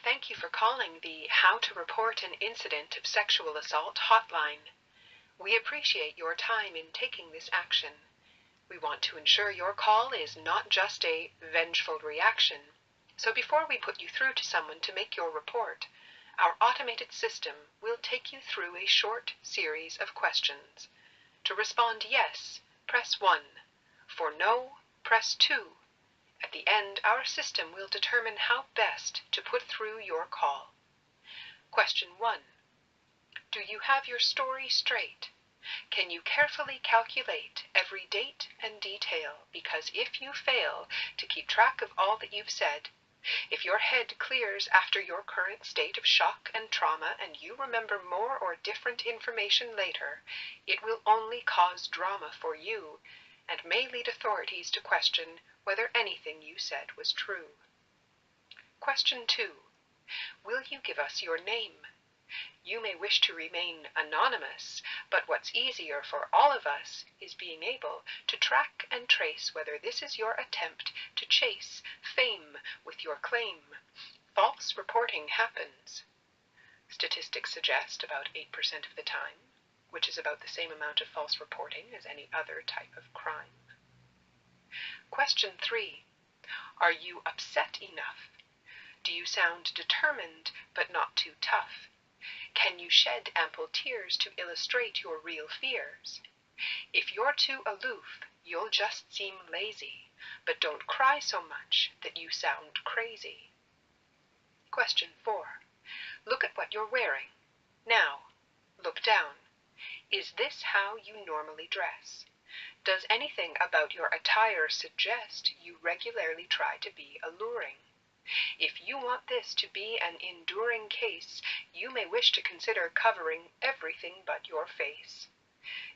Thank you for calling the How to Report an Incident of Sexual Assault hotline. We appreciate your time in taking this action. We want to ensure your call is not just a vengeful reaction. So before we put you through to someone to make your report, our automated system will take you through a short series of questions. To respond yes, press 1. For no, press 2. At the end, our system will determine how best to put through your call. Question 1. Do you have your story straight? Can you carefully calculate every date and detail? Because if you fail to keep track of all that you've said, if your head clears after your current state of shock and trauma and you remember more or different information later, it will only cause drama for you and may lead authorities to question whether anything you said was true. Question 2. Will you give us your name? You may wish to remain anonymous, but what's easier for all of us is being able to track and trace whether this is your attempt to chase fame with your claim. False reporting happens. Statistics suggest about 8% of the time, which is about the same amount of false reporting as any other type of crime. Question 3. Are you upset enough? Do you sound determined but not too tough? Can you shed ample tears to illustrate your real fears? If you're too aloof, you'll just seem lazy, but don't cry so much that you sound crazy. Question 4. Look at what you're wearing. Now, look down. Is this how you normally dress? Does anything about your attire suggest you regularly try to be alluring? If you want this to be an enduring case, you may wish to consider covering everything but your face.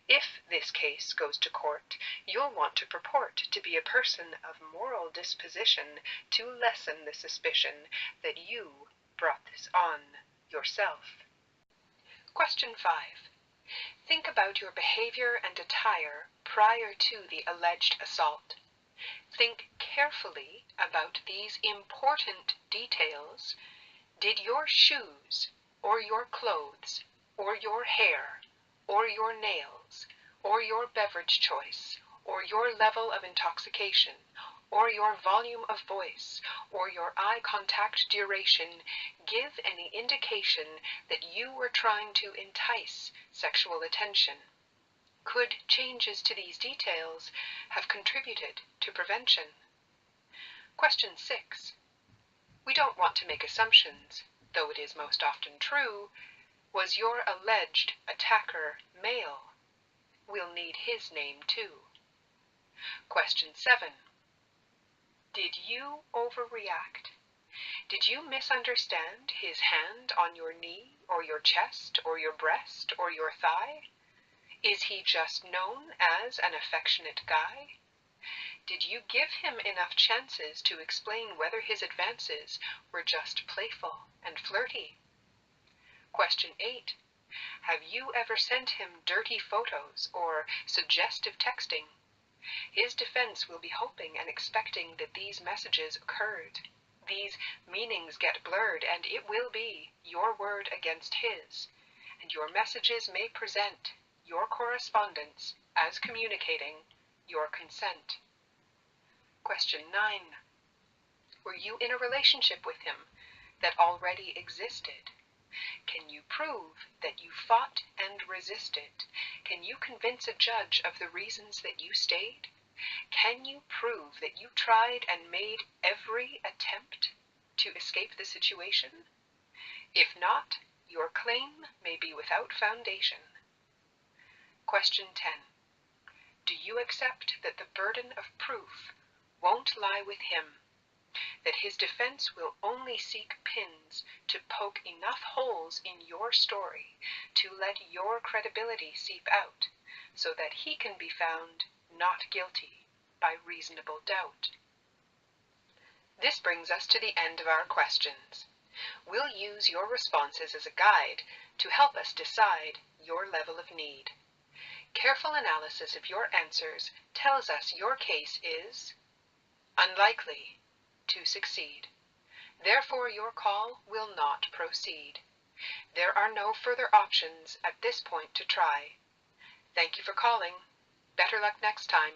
If this case goes to court, you'll want to purport to be a person of moral disposition to lessen the suspicion that you brought this on yourself. Question 5. Think about your behavior and attire prior to the alleged assault. Think carefully about these important details. Did your shoes, or your clothes, or your hair, or your nails, or your beverage choice, or your level of intoxication, or your volume of voice, or your eye contact duration give any indication that you were trying to entice sexual attention? Could changes to these details have contributed to prevention? Question 6. We don't want to make assumptions, though it is most often true. Was your alleged attacker male? We'll need his name too. Question 7. Did you overreact? Did you misunderstand his hand on your knee, or your chest, or your breast, or your thigh? Is he just known as an affectionate guy? Did you give him enough chances to explain whether his advances were just playful and flirty? Question 8. Have you ever sent him dirty photos or suggestive texting? His defense will be hoping and expecting that these messages occurred. These meanings get blurred, and it will be your word against his, and your messages may present your correspondence as communicating your consent. Question 9. Were you in a relationship with him that already existed? Can you prove that you fought and resisted? Can you convince a judge of the reasons that you stayed? Can you prove that you tried and made every attempt to escape the situation? If not, your claim may be without foundation. Question 10. Do you accept that the burden of proof won't lie with him? That his defense will only seek pins to poke enough holes in your story to let your credibility seep out, so that he can be found not guilty by reasonable doubt? This brings us to the end of our questions. We'll use your responses as a guide to help us decide your level of need. Careful analysis of your answers tells us your case is unlikely to succeed. Therefore, your call will not proceed. There are no further options at this point to try. Thank you for calling. Better luck next time.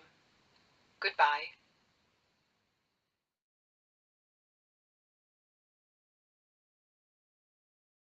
Goodbye.